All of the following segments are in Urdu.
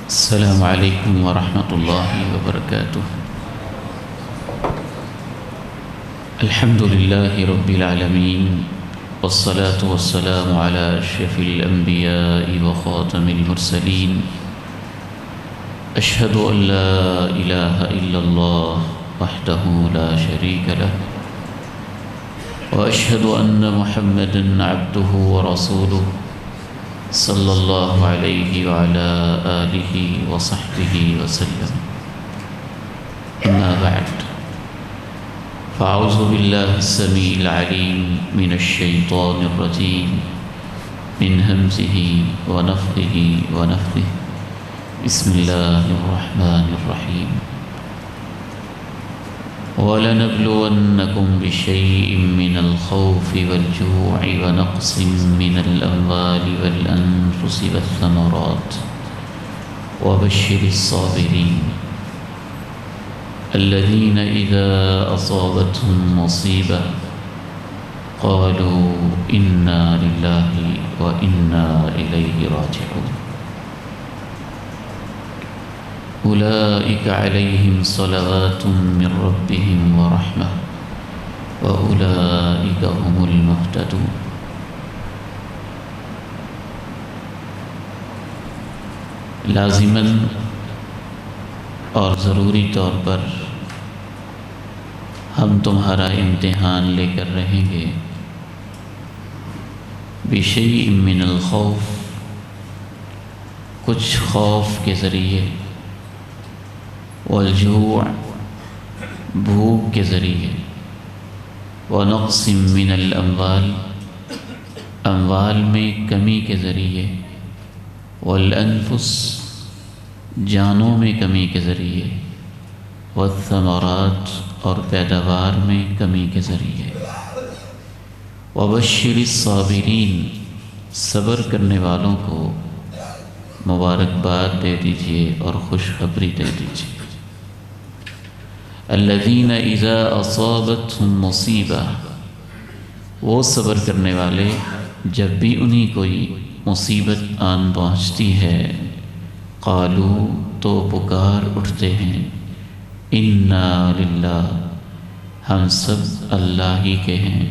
السلام علیکم ورحمۃ اللہ وبرکاتہ۔ الحمد للہ رب العالمین، والصلاة والسلام علی اشرف الانبیاء وخاتم المرسلین، اشہد ان لا الہ الا اللہ وحدہ لا شریک لہ، واشہد ان محمدا عبدہ ورسولہ صلی اللہ علیہ وعلی آلہ وصحبہ وسلم، اما بعد فاعوذ باللہ السمیع العلیم من الشیطان الرجیم، من ہمزہ ونفخہ ونفثہ، بسم اللہ الرحمن الرحیم۔ وَلَنَبْلُوَنَّكُمْ بِشَيْءٍ مِّنَ الْخَوْفِ وَالْجُوعِ وَنَقْصٍ مِّنَ الْأَمْوَالِ وَالْأَنفُسِ وَالثَّمَرَاتِ وَبَشِّرِ الصَّابِرِينَ الَّذِينَ إِذَا أَصَابَتْهُم مُّصِيبَةٌ قَالُوا إِنَّا لِلَّهِ وَإِنَّا إِلَيْهِ رَاجِعُونَ أولئك عليهم صلوات من ربهم ورحمة وأولئك هم المهتدون۔ لازماً اور ضروری طور پر ہم تمہارا امتحان لے کر رہیں گے بشیء من الخوف، کچھ خوف کے ذریعے، والجوع، بھوک کے ذریعے، ونقص من الاموال، اموال میں کمی کے ذریعے، والانفس، جانوں میں کمی کے ذریعے، والثمرات، اور پیداوار میں کمی کے ذریعے، وبشر الصابرین، صبر کرنے والوں کو مبارکباد دے دیجیے اور خوشخبری دے دیجیے۔ الذین اذا اصابتہم مصیبہ، وہ صبر کرنے والے جب بھی انہیں کوئی مصیبت آن پہنچتی ہے، قالوا، تو پکار اٹھتے ہیں، انا للہ، ہم سب اللہ ہی کے ہیں،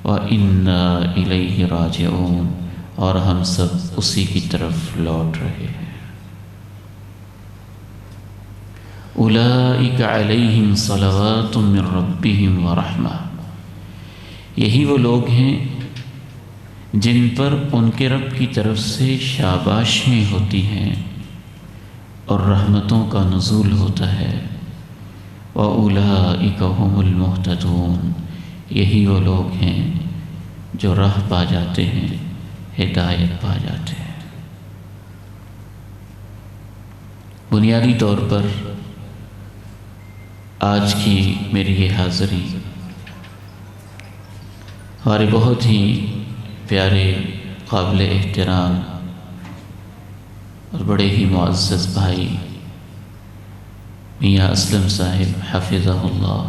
وانا الیہ راجعون، اور ہم سب اسی کی طرف لوٹ رہے ہیں۔ اولئک علیہم صلوات من ربہم ورحمہ، یہی وہ لوگ ہیں جن پر ان کے رب کی طرف سے شاباشیں ہوتی ہیں اور رحمتوں کا نزول ہوتا ہے۔ وَأُولَئِكَ هُمُ الْمُهْتَدُونَ، یہی وہ لوگ ہیں جو راہ پا جاتے ہیں، ہدایت پا جاتے ہیں۔ بنیادی طور پر آج کی میری یہ حاضری ہمارے بہت ہی پیارے، قابل احترام اور بڑے ہی معزز بھائی میاں اسلم صاحب حفظہ اللہ،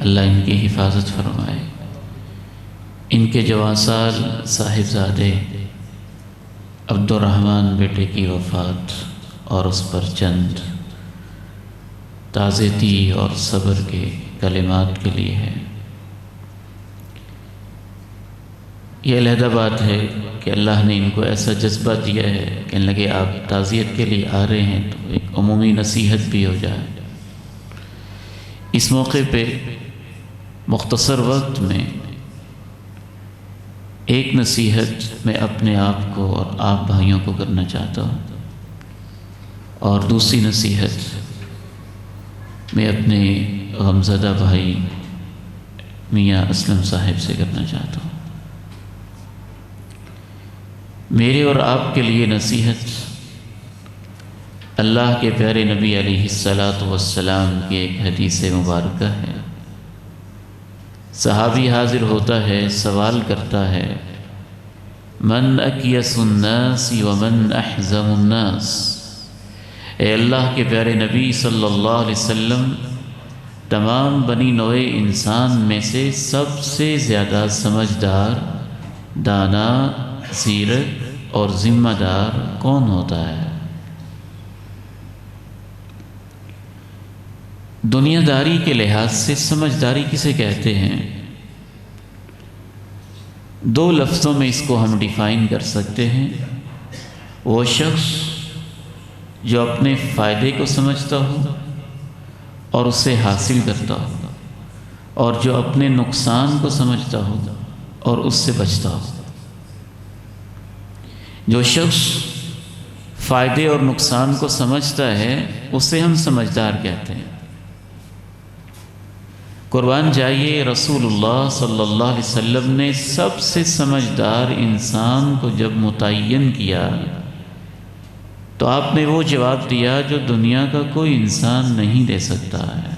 اللہ ان کی حفاظت فرمائے، ان کے جوان سال صاحبزادے عبد الرحمن بیٹے کی وفات اور اس پر چند تعزیتی اور صبر کے کلمات کے لیے ہے۔ یہ علیحدہ بات ہے کہ اللہ نے ان کو ایسا جذبہ دیا ہے کہ لگے آپ تعزیت کے لیے آ رہے ہیں تو ایک عمومی نصیحت بھی ہو جائے۔ اس موقع پہ مختصر وقت میں ایک نصیحت میں اپنے آپ کو اور آپ بھائیوں کو کرنا چاہتا ہوں، اور دوسری نصیحت میں اپنے غمزدہ بھائی میاں اسلم صاحب سے کرنا چاہتا ہوں۔ میرے اور آپ کے لیے نصیحت اللہ کے پیارے نبی علیہ السلام کی ایک حدیث مبارکہ ہے۔ صحابی حاضر ہوتا ہے، سوال کرتا ہے، من اکیس الناس ومن احزم الناس، اے اللہ کے پیارے نبی صلی اللہ علیہ وسلم، تمام بنی نوع انسان میں سے سب سے زیادہ سمجھدار، دانا، زیرک اور ذمہ دار کون ہوتا ہے؟ دنیا داری کے لحاظ سے سمجھداری کسے کہتے ہیں؟ دو لفظوں میں اس کو ہم ڈیفائن کر سکتے ہیں۔ وہ شخص جو اپنے فائدے کو سمجھتا ہو اور اسے حاصل کرتا ہو، اور جو اپنے نقصان کو سمجھتا ہو اور اس سے بچتا ہو۔ جو شخص فائدے اور نقصان کو سمجھتا ہے اسے ہم سمجھدار کہتے ہیں۔ قربان جائیے، رسول اللہ صلی اللہ علیہ وسلم نے سب سے سمجھدار انسان کو جب متعین کیا تو آپ نے وہ جواب دیا جو دنیا کا کوئی انسان نہیں دے سکتا ہے۔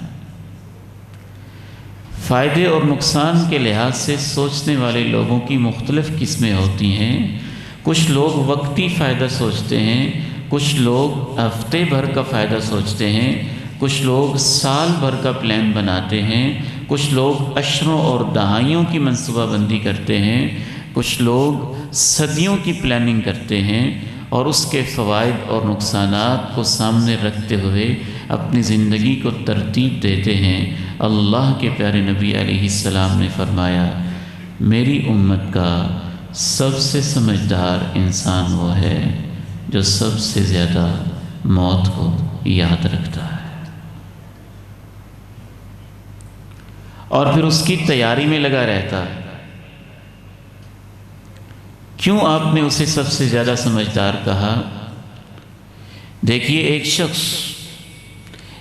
فائدے اور نقصان کے لحاظ سے سوچنے والے لوگوں کی مختلف قسمیں ہوتی ہیں۔ کچھ لوگ وقتی فائدہ سوچتے ہیں، کچھ لوگ ہفتے بھر کا فائدہ سوچتے ہیں، کچھ لوگ سال بھر کا پلان بناتے ہیں، کچھ لوگ عشروں اور دہائیوں کی منصوبہ بندی کرتے ہیں، کچھ لوگ صدیوں کی پلاننگ کرتے ہیں اور اس کے فوائد اور نقصانات کو سامنے رکھتے ہوئے اپنی زندگی کو ترتیب دیتے ہیں۔ اللہ کے پیارے نبی علیہ السلام نے فرمایا، میری امت کا سب سے سمجھدار انسان وہ ہے جو سب سے زیادہ موت کو یاد رکھتا ہے اور پھر اس کی تیاری میں لگا رہتا ہے۔ کیوں آپ نے اسے سب سے زیادہ سمجھدار کہا؟ دیکھیے، ایک شخص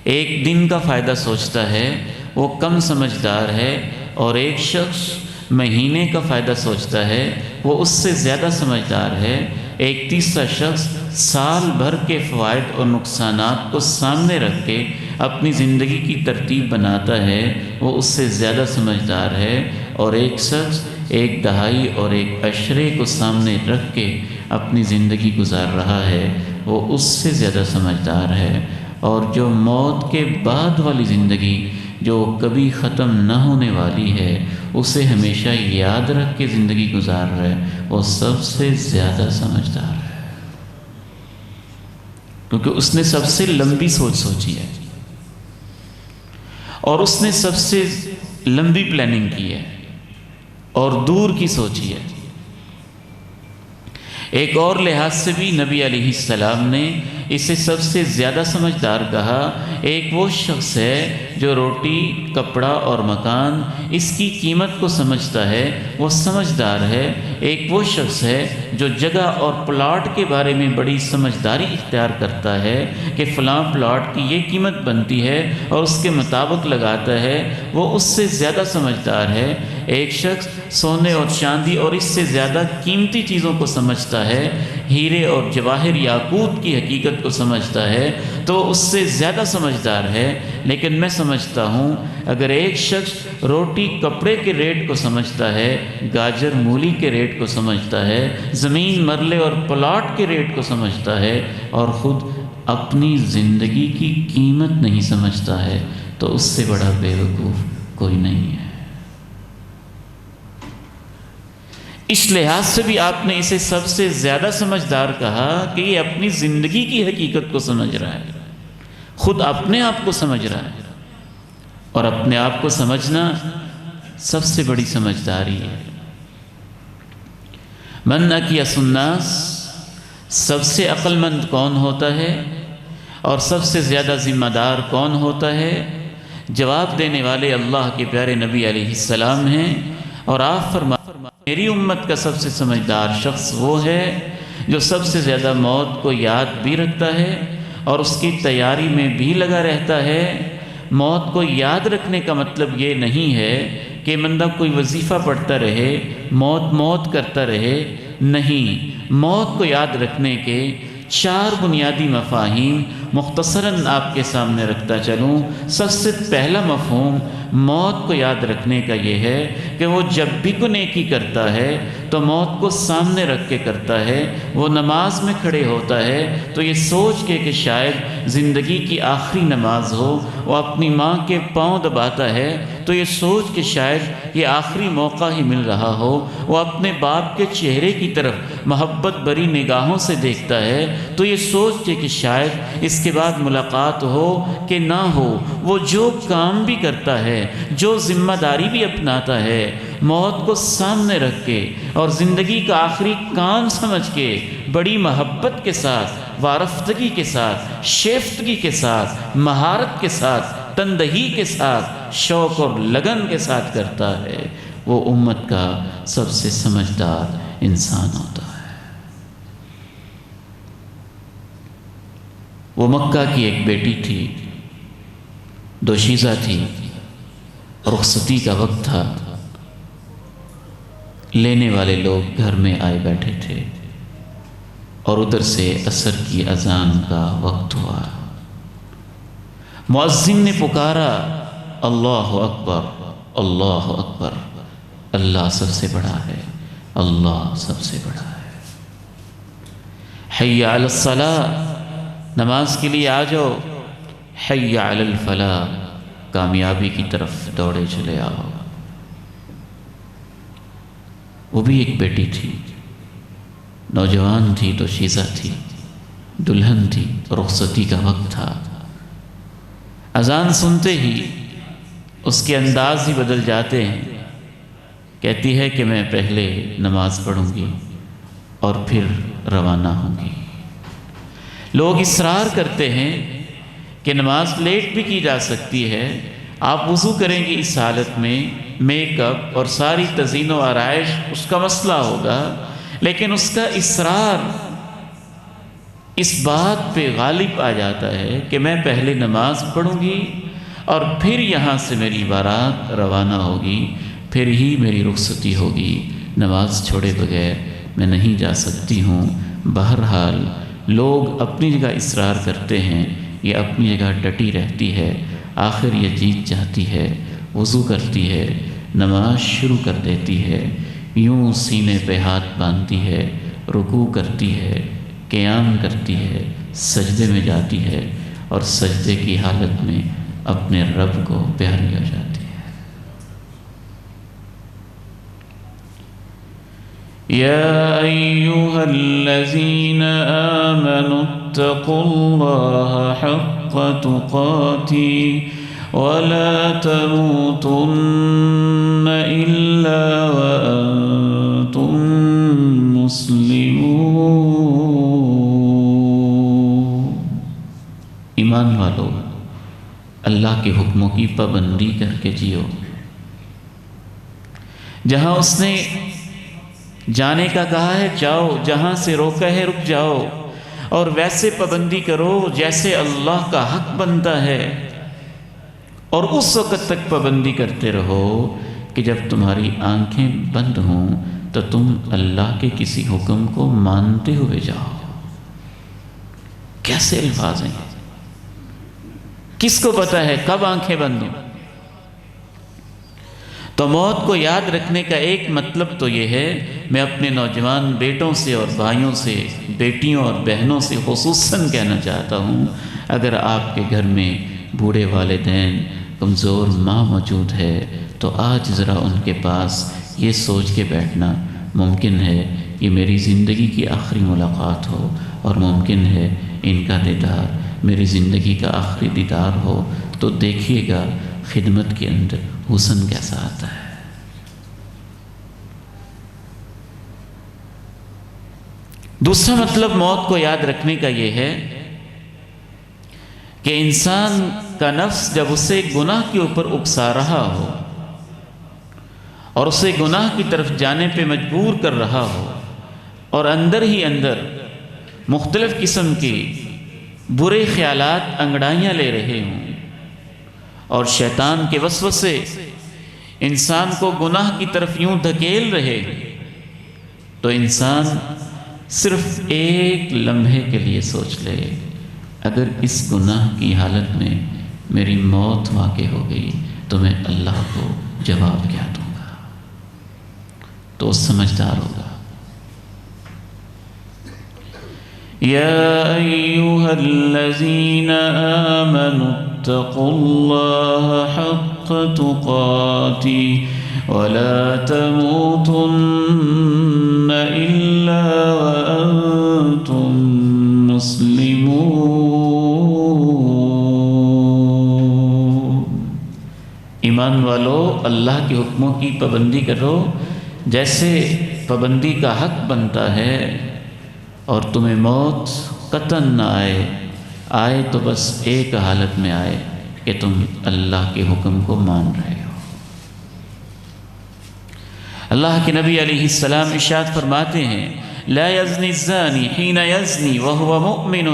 ایک دن کا فائدہ سوچتا ہے، وہ کم سمجھدار ہے، اور ایک شخص مہینے کا فائدہ سوچتا ہے، وہ اس سے زیادہ سمجھدار ہے۔ ایک تیسرا شخص سال بھر کے فوائد اور نقصانات کو سامنے رکھ کے اپنی زندگی کی ترتیب بناتا ہے، وہ اس سے زیادہ سمجھدار ہے۔ اور ایک شخص ایک دہائی اور ایک عشرے کو سامنے رکھ کے اپنی زندگی گزار رہا ہے، وہ اس سے زیادہ سمجھدار ہے۔ اور جو موت کے بعد والی زندگی جو کبھی ختم نہ ہونے والی ہے، اسے ہمیشہ یاد رکھ کے زندگی گزار رہا ہے، وہ سب سے زیادہ سمجھدار ہے، کیونکہ اس نے سب سے لمبی سوچ سوچی ہے اور اس نے سب سے لمبی پلاننگ کی ہے اور دور کی سوچی ہے۔ ایک اور لحاظ سے بھی نبی علیہ السلام نے اسے سب سے زیادہ سمجھدار کہا۔ ایک وہ شخص ہے جو روٹی، کپڑا اور مکان اس کی قیمت کو سمجھتا ہے، وہ سمجھدار ہے۔ ایک وہ شخص ہے جو جگہ اور پلاٹ کے بارے میں بڑی سمجھداری اختیار کرتا ہے کہ فلاں پلاٹ کی یہ قیمت بنتی ہے اور اس کے مطابق لگاتا ہے، وہ اس سے زیادہ سمجھدار ہے۔ ایک شخص سونے اور چاندی اور اس سے زیادہ قیمتی چیزوں کو سمجھتا ہے، ہیرے اور جواہر یاقوت کی حقیقت کو سمجھتا ہے، تو اس سے زیادہ سمجھدار ہے۔ لیکن میں سمجھتا ہوں اگر ایک شخص روٹی کپڑے کے ریٹ کو سمجھتا ہے، گاجر مولی کے ریٹ کو سمجھتا ہے، زمین مرلے اور پلاٹ کے ریٹ کو سمجھتا ہے، اور خود اپنی زندگی کی قیمت نہیں سمجھتا ہے، تو اس سے بڑا بیوقوف کوئی نہیں ہے۔ اس لحاظ سے بھی آپ نے اسے سب سے زیادہ سمجھدار کہا کہ یہ اپنی زندگی کی حقیقت کو سمجھ رہا ہے، خود اپنے آپ کو سمجھ رہا ہے، اور اپنے آپ کو سمجھنا سب سے بڑی سمجھداری ہے۔ من اکیس الناس، سب سے عقل مند کون ہوتا ہے اور سب سے زیادہ ذمہ دار کون ہوتا ہے؟ جواب دینے والے اللہ کے پیارے نبی علیہ السلام ہیں، اور آپ فرمائیں میری امت کا سب سے سمجھدار شخص وہ ہے جو سب سے زیادہ موت کو یاد بھی رکھتا ہے اور اس کی تیاری میں بھی لگا رہتا ہے۔ موت کو یاد رکھنے کا مطلب یہ نہیں ہے کہ بندہ کوئی وظیفہ پڑھتا رہے، موت موت کرتا رہے، نہیں۔ موت کو یاد رکھنے کے 4 بنیادی مفاہیم مختصراً آپ کے سامنے رکھتا چلوں۔ سب سے پہلا مفہوم موت کو یاد رکھنے کا یہ ہے کہ وہ جب بھی کوئی نیکی کرتا ہے تو موت کو سامنے رکھ کے کرتا ہے۔ وہ نماز میں کھڑے ہوتا ہے تو یہ سوچ کے کہ شاید زندگی کی آخری نماز ہو، وہ اپنی ماں کے پاؤں دباتا ہے تو یہ سوچ کہ شاید یہ آخری موقع ہی مل رہا ہو، وہ اپنے باپ کے چہرے کی طرف محبت بری نگاہوں سے دیکھتا ہے تو یہ سوچ کے کہ شاید اس کے بعد ملاقات ہو کہ نہ ہو، وہ جو کام بھی کرتا ہے، جو ذمہ داری بھی اپناتا ہے، موت کو سامنے رکھ کے اور زندگی کا آخری کام سمجھ کے بڑی محبت کے ساتھ، وارفتگی کے ساتھ، شیفتگی کے ساتھ، مہارت کے ساتھ، تندہی کے ساتھ، شوق اور لگن کے ساتھ کرتا ہے، وہ امت کا سب سے سمجھدار انسان ہوتا ہے۔ وہ مکہ کی ایک بیٹی تھی، دوشیزہ تھی، رخصتی کا وقت تھا، لینے والے لوگ گھر میں آئے بیٹھے تھے اور ادھر سے عصر کی اذان کا وقت ہوا۔ مؤذن نے پکارا، اللہ اکبر، اللہ اکبر، اللہ سب سے بڑا ہے، اللہ سب سے بڑا ہے۔ حی علی الصلاۃ، نماز کے لیے آ جاؤ، حی علی الفلاح، کامیابی کی طرف دوڑے چلے آؤ۔ وہ بھی ایک بیٹی تھی، نوجوان تھی، دوشیزہ تھی، دلہن تھی، رخصتی کا وقت تھا۔ اذان سنتے ہی اس کے انداز ہی بدل جاتے ہیں، کہتی ہے کہ میں پہلے نماز پڑھوں گی اور پھر روانہ ہوں گی۔ لوگ اصرار کرتے ہیں کہ نماز لیٹ بھی کی جا سکتی ہے، آپ وضو کریں گے اس حالت میں، میک اپ اور ساری تزئین و آرائش اس کا مسئلہ ہوگا، لیکن اس کا اصرار اس بات پہ غالب آ جاتا ہے کہ میں پہلے نماز پڑھوں گی اور پھر یہاں سے میری بارات روانہ ہوگی، پھر ہی میری رخصتی ہوگی، نماز چھوڑے بغیر میں نہیں جا سکتی ہوں۔ بہرحال لوگ اپنی جگہ اصرار کرتے ہیں، یہ اپنی جگہ ڈٹی رہتی ہے، آخر یہ جیت جاتی ہے، وضو کرتی ہے، نماز شروع کر دیتی ہے، یوں سینے پہ ہاتھ باندھتی ہے، رکوع کرتی ہے، قیام کرتی ہے، سجدے میں جاتی ہے اور سجدے کی حالت میں اپنے رب کو پیاری ہو جاتی ہے۔ یا ایھا الذین آمنوا اتقوا اللہ حق تقاته ولا تموتن الا وانتم مسلمون۔ ایمان والو، اللہ کے حکموں کی پابندی کر کے جیو۔ جہاں اس نے جانے کا کہا ہے جاؤ، جہاں سے روکا ہے رک جاؤ، اور ویسے پابندی کرو جیسے اللہ کا حق بنتا ہے، اور اس وقت تک پابندی کرتے رہو کہ جب تمہاری آنکھیں بند ہوں تو تم اللہ کے کسی حکم کو مانتے ہوئے جاؤ۔ کیسے الفاظ ہیں؟ کس کو پتا ہے کب آنکھیں بند ہوں؟ تو موت کو یاد رکھنے کا ایک مطلب تو یہ ہے، میں اپنے نوجوان بیٹوں سے اور بھائیوں سے، بیٹیوں اور بہنوں سے خصوصاً کہنا چاہتا ہوں، اگر آپ کے گھر میں بوڑھے والدین، کمزور ماں موجود ہے تو آج ذرا ان کے پاس یہ سوچ کے بیٹھنا، ممکن ہے یہ میری زندگی کی آخری ملاقات ہو اور ممکن ہے ان کا دیدار میری زندگی کا آخری دیدار ہو، تو دیکھیے گا خدمت کے اندر حسن کیسا آتا ہے۔ دوسرا مطلب موت کو یاد رکھنے کا یہ ہے کہ انسان کا نفس جب اسے گناہ کے اوپر اکسا رہا ہو اور اسے گناہ کی طرف جانے پہ مجبور کر رہا ہو، اور اندر ہی اندر مختلف قسم کے برے خیالات انگڑائیاں لے رہے ہوں اور شیطان کے وسوسے انسان کو گناہ کی طرف یوں دھکیل رہے، تو انسان صرف ایک لمحے کے لیے سوچ لے، اگر اس گناہ کی حالت میں میری موت واقع ہو گئی تو میں اللہ کو جواب کیا دوں گا؟ تو سمجھدار ہوگا۔ یا ایھا الذین آمنوا اتقوا اللہ حق تقاته ولا تموتن الا وانتم مسلمون۔ ایمان والو اللہ کے حکموں کی پابندی کرو جیسے پابندی کا حق بنتا ہے، اور تمہیں موت قطعاً نہ آئے تو بس ایک حالت میں آئے کہ تم اللہ کے حکم کو مان رہے ہو۔ اللہ کے نبی علیہ السلام ارشاد فرماتے ہیں لا یزنی الزانی حین یزنی وہو مؤمن،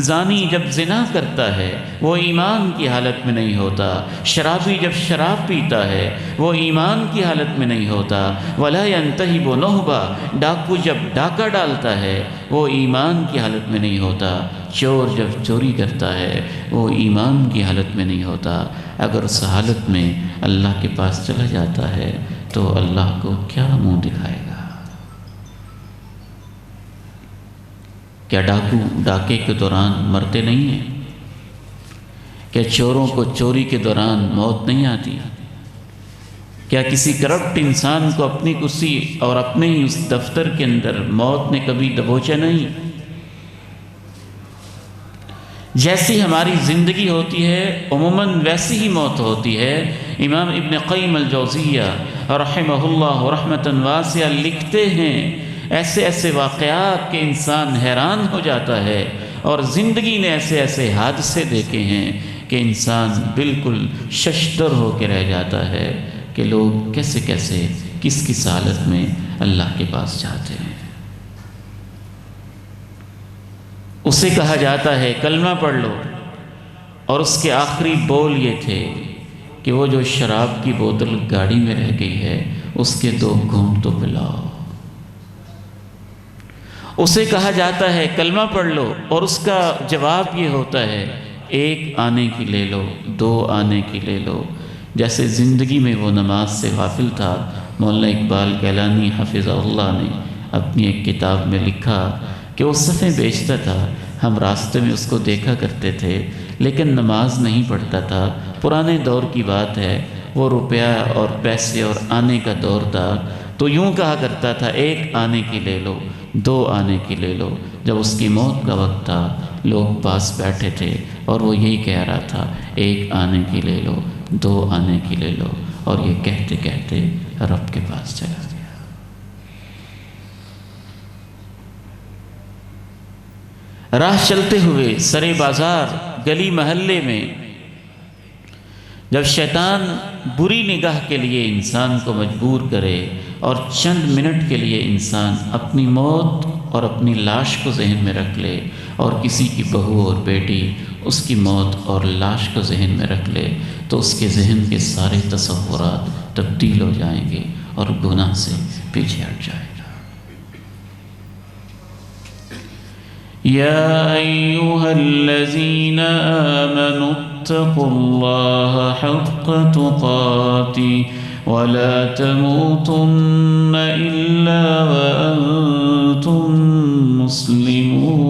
زانی جب زنا کرتا ہے وہ ایمان کی حالت میں نہیں ہوتا، شرابی جب شراب پیتا ہے وہ ایمان کی حالت میں نہیں ہوتا، ولا ینتہب نہبا، ڈاکو جب ڈاکہ ڈالتا ہے وہ ایمان کی حالت میں نہیں ہوتا، چور جب چوری کرتا ہے وہ ایمان کی حالت میں نہیں ہوتا۔ اگر اس حالت میں اللہ کے پاس چلا جاتا ہے تو اللہ کو کیا منہ دکھائے گا؟ کیا ڈاکو ڈاکے کے دوران مرتے نہیں ہیں؟ کیا چوروں کو چوری کے دوران موت نہیں آتی؟ کیا کسی کرپٹ انسان کو اپنی کرسی اور اپنے ہی اس دفتر کے اندر موت نے کبھی دبوچا نہیں؟ جیسی ہماری زندگی ہوتی ہے عموماً ویسی ہی موت ہوتی ہے۔ امام ابن قیم الجوزیہ رحمہ اللہ رحمۃ واسعہ لکھتے ہیں ایسے ایسے واقعات کہ انسان حیران ہو جاتا ہے، اور زندگی نے ایسے ایسے حادثے دیکھے ہیں کہ انسان بالکل ششدر ہو کے رہ جاتا ہے کہ لوگ کیسے کیسے کس کس حالت میں اللہ کے پاس جاتے ہیں۔ اسے کہا جاتا ہے کلمہ پڑھ لو، اور اس کے آخری بول یہ تھے کہ وہ جو شراب کی بوتل گاڑی میں رہ گئی ہے اس کے 2 گھونٹ تو پلاؤ۔ اسے کہا جاتا ہے کلمہ پڑھ لو، اور اس کا جواب یہ ہوتا ہے 1 آنے کی لے لو، 2 آنے کی لے لو۔ جیسے زندگی میں وہ نماز سے غافل تھا۔ مولانا اقبال کیلانی حفظہ اللہ نے اپنی ایک کتاب میں لکھا کہ وہ صفیں بیچتا تھا، ہم راستے میں اس کو دیکھا کرتے تھے لیکن نماز نہیں پڑھتا تھا۔ پرانے دور کی بات ہے، وہ روپیہ اور پیسے اور آنے کا دور تھا، تو یوں کہا کرتا تھا 1 آنے کی لے لو، 2 آنے کی لے لو۔ جب اس کی موت کا وقت تھا لوگ پاس بیٹھے تھے اور وہ یہی کہہ رہا تھا 1 آنے کی لے لو، 2 آنے کی لے لو، اور یہ کہتے کہتے رب کے پاس چلا گیا۔ راہ چلتے ہوئے سرے بازار گلی محلے میں جب شیطان بری نگاہ کے لیے انسان کو مجبور کرے اور چند منٹ کے لیے انسان اپنی موت اور اپنی لاش کو ذہن میں رکھ لے، اور کسی کی بہو اور بیٹی اس کی موت اور لاش کو ذہن میں رکھ لے، تو اس کے ذہن کے سارے تصورات تبدیل ہو جائیں گے اور گناہ سے پیچھے ہٹ جائے گا۔ یا ایھا الذین آمنوا اتقوا اللہ حق تقاتہ ولا تموتن الا وانتم مسلمون۔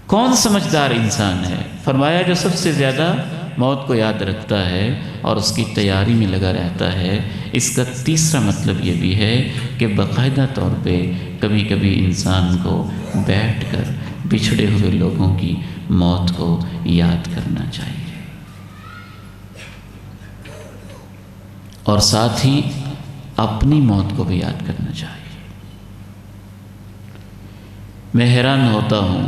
کون سمجھدار انسان ہے؟ فرمایا جو سب سے زیادہ موت کو یاد رکھتا ہے اور اس کی تیاری میں لگا رہتا ہے۔ اس کا تیسرا مطلب یہ بھی ہے کہ باقاعدہ طور پہ کبھی کبھی انسان کو بیٹھ کر بچھڑے ہوئے لوگوں کی موت کو یاد کرنا چاہیے، اور ساتھ ہی اپنی موت کو بھی یاد کرنا چاہیے۔ میں حیران ہوتا ہوں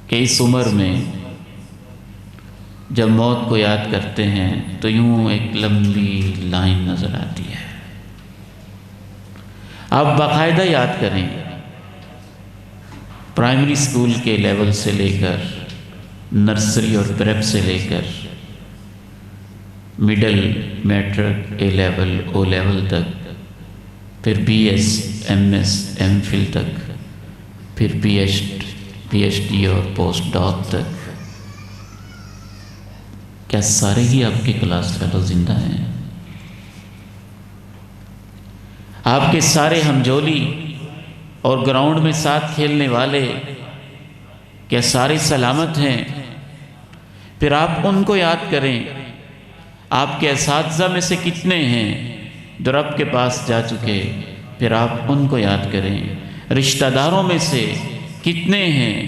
کہ اس عمر میں جب موت کو یاد کرتے ہیں تو یوں ایک لمبی لائن نظر آتی ہے۔ آپ باقاعدہ یاد کریں، پرائمری سکول کے لیول سے لے کر نرسری اور پریپ سے لے کر middle, matric, A level, O level تک، پھر B S, M S, M Phil تک، پھر پی ایچ ڈی اور پوسٹ ڈاک تک۔ کیا سارے ہی آپ کے کلاس فیلو زندہ ہیں؟ آپ کے سارے ہمجولی اور گراؤنڈ میں ساتھ کھیلنے والے کیا سارے سلامت ہیں؟ پھر آپ ان کو یاد کریں۔ آپ کے اساتذہ میں سے کتنے ہیں جو رب کے پاس جا چکے؟ پھر آپ ان کو یاد کریں۔ رشتہ داروں میں سے کتنے ہیں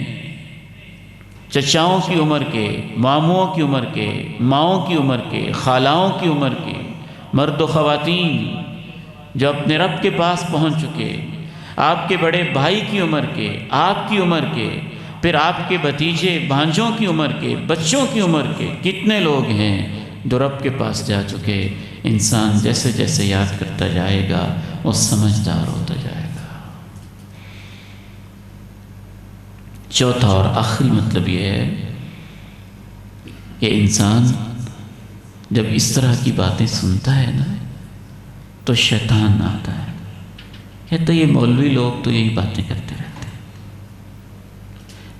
چچاؤں کی عمر کے، ماموں کی عمر کے، ماؤں کی عمر کے، خالاؤں کی عمر کے مرد و خواتین جو اپنے رب کے پاس پہنچ چکے، آپ کے بڑے بھائی کی عمر کے، آپ کی عمر کے، پھر آپ کے بھتیجے بھانجوں کی عمر کے، بچوں کی عمر کے، کتنے لوگ ہیں جو رب کے پاس جا چکے۔ انسان جیسے جیسے یاد کرتا جائے گا وہ سمجھدار ہوتا جائے گا۔ چوتھا اور آخری مطلب یہ ہے کہ انسان جب اس طرح کی باتیں سنتا ہے نا تو شیطان آتا ہے، کہتا ہے یہ مولوی لوگ تو یہی باتیں کرتے رہتے ہیں،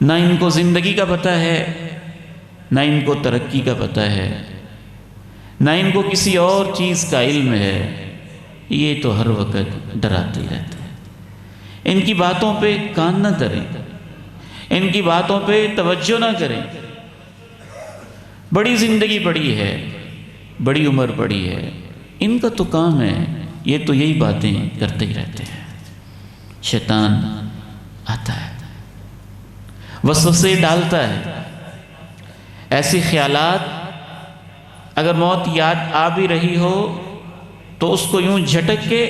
نہ ان کو زندگی کا پتہ ہے، نہ ان کو ترقی کا پتہ ہے، نہ ان کو کسی اور چیز کا علم ہے، یہ تو ہر وقت ڈراتے رہتے ہیں۔ ان کی باتوں پہ کان نہ دھریں، ان کی باتوں پہ توجہ نہ کریں، بڑی زندگی پڑی ہے، بڑی عمر پڑی ہے، ان کا تو کام ہے، یہ تو یہی باتیں کرتے ہی رہتے ہیں۔ شیطان آتا ہے، وسوسے ڈالتا ہے، ایسے خیالات اگر موت یاد آ بھی رہی ہو تو اس کو یوں جھٹک کے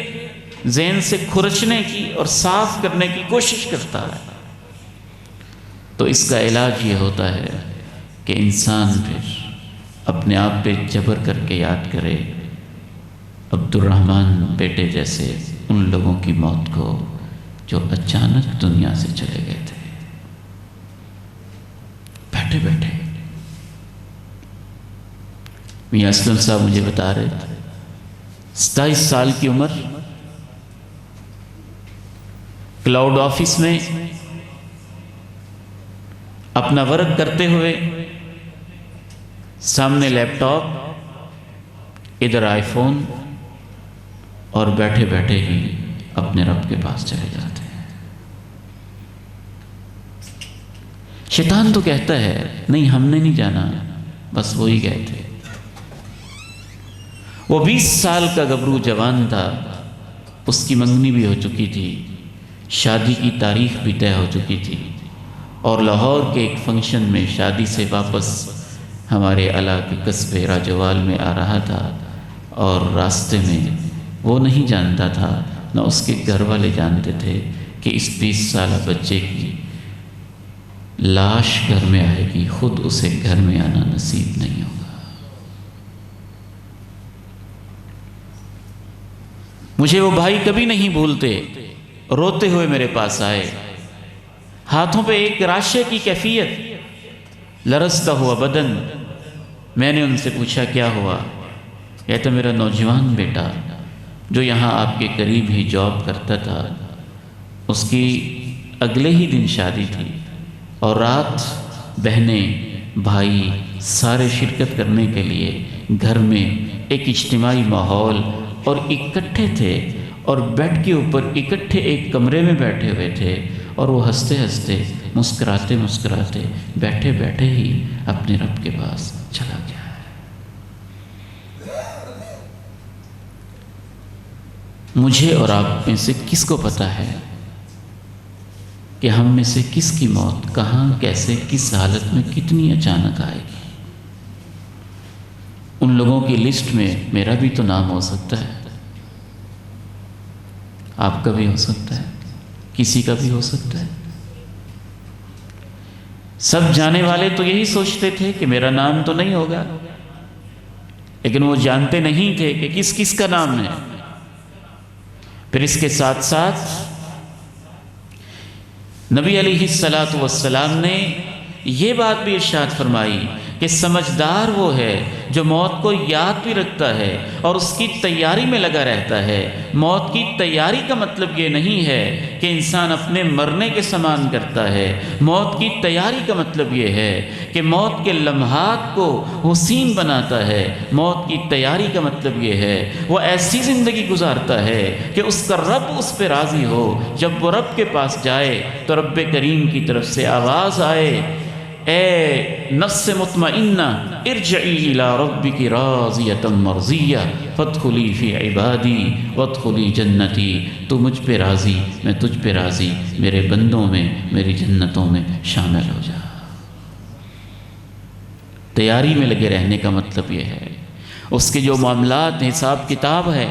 ذہن سے کھرچنے کی اور صاف کرنے کی کوشش کرتا ہے۔ تو اس کا علاج یہ ہوتا ہے کہ انسان پھر اپنے آپ پہ جبر کر کے یاد کرے عبد الرحمن بیٹے جیسے ان لوگوں کی موت کو جو اچانک دنیا سے چلے گئے تھے، بیٹھے بیٹھے۔ میاں اسلم صاحب مجھے بتا رہے تھے 27 سال کی عمر، کلاؤڈ آفس میں اپنا ورک کرتے ہوئے، سامنے لیپ ٹاپ، ادھر آئی فون، اور بیٹھے بیٹھے ہی اپنے رب کے پاس چلے جاتے ہیں۔ شیطان تو کہتا ہے نہیں ہم نے نہیں جانا، بس وہی گئے تھے۔ وہ 20 سال کا گبرو جوان تھا، اس کی منگنی بھی ہو چکی تھی، شادی کی تاریخ بھی طے ہو چکی تھی، اور لاہور کے ایک فنکشن میں شادی سے واپس ہمارے علاقے قصبے راجوال میں آ رہا تھا، اور راستے میں وہ نہیں جانتا تھا، نہ اس کے گھر والے جانتے تھے کہ اس 20 سالہ بچے کی لاش گھر میں آئے گی، خود اسے گھر میں آنا نصیب نہیں ہوگا۔ مجھے وہ بھائی کبھی نہیں بھولتے، روتے ہوئے میرے پاس آئے، ہاتھوں پہ ایک راشے کی کیفیت، لرزتا ہوا بدن۔ میں نے ان سے پوچھا کیا ہوا؟ کہتا میرا نوجوان بیٹا جو یہاں آپ کے قریب ہی جاب کرتا تھا، اس کی اگلے ہی دن شادی تھی، اور رات بہنیں بھائی سارے شرکت کرنے کے لیے گھر میں ایک اجتماعی ماحول اور اکٹھے تھے، اور بیڈ کے اوپر اکٹھے ایک کمرے میں بیٹھے ہوئے تھے، اور وہ ہنستے ہنستے مسکراتے مسکراتے بیٹھے بیٹھے ہی اپنے رب کے پاس چلا گیا ہے۔ مجھے اور آپ میں سے کس کو پتہ ہے کہ ہم میں سے کس کی موت کہاں، کیسے، کس حالت میں، کتنی اچانک آئے گی؟ ان لوگوں کی لسٹ میں میرا بھی تو نام ہو سکتا ہے، آپ کا بھی ہو سکتا ہے، کسی کا بھی ہو سکتا ہے۔ سب جانے والے تو یہی سوچتے تھے کہ میرا نام تو نہیں ہوگا، لیکن وہ جانتے نہیں تھے کہ کس کس کا نام ہے۔ پھر اس کے ساتھ ساتھ نبی علیہ السلام نے یہ بات بھی ارشاد فرمائی کہ سمجھدار وہ ہے جو موت کو یاد بھی رکھتا ہے اور اس کی تیاری میں لگا رہتا ہے۔ موت کی تیاری کا مطلب یہ نہیں ہے کہ انسان اپنے مرنے کے سامان کرتا ہے، موت کی تیاری کا مطلب یہ ہے کہ موت کے لمحات کو حسین بناتا ہے۔ موت کی تیاری کا مطلب یہ ہے وہ ایسی زندگی گزارتا ہے کہ اس کا رب اس پہ راضی ہو۔ جب وہ رب کے پاس جائے تو رب کریم کی طرف سے آواز آئے، اے نفس مطمئنہ ارجعی الی ربک راضیۃ مرضیہ فادخلی فی عبادی وادخلی جنتی۔ تو مجھ پہ راضی، میں تجھ پہ راضی، میرے بندوں میں، میری جنتوں میں شامل ہو جا۔ تیاری میں لگے رہنے کا مطلب یہ ہے، اس کے جو معاملات حساب کتاب ہے،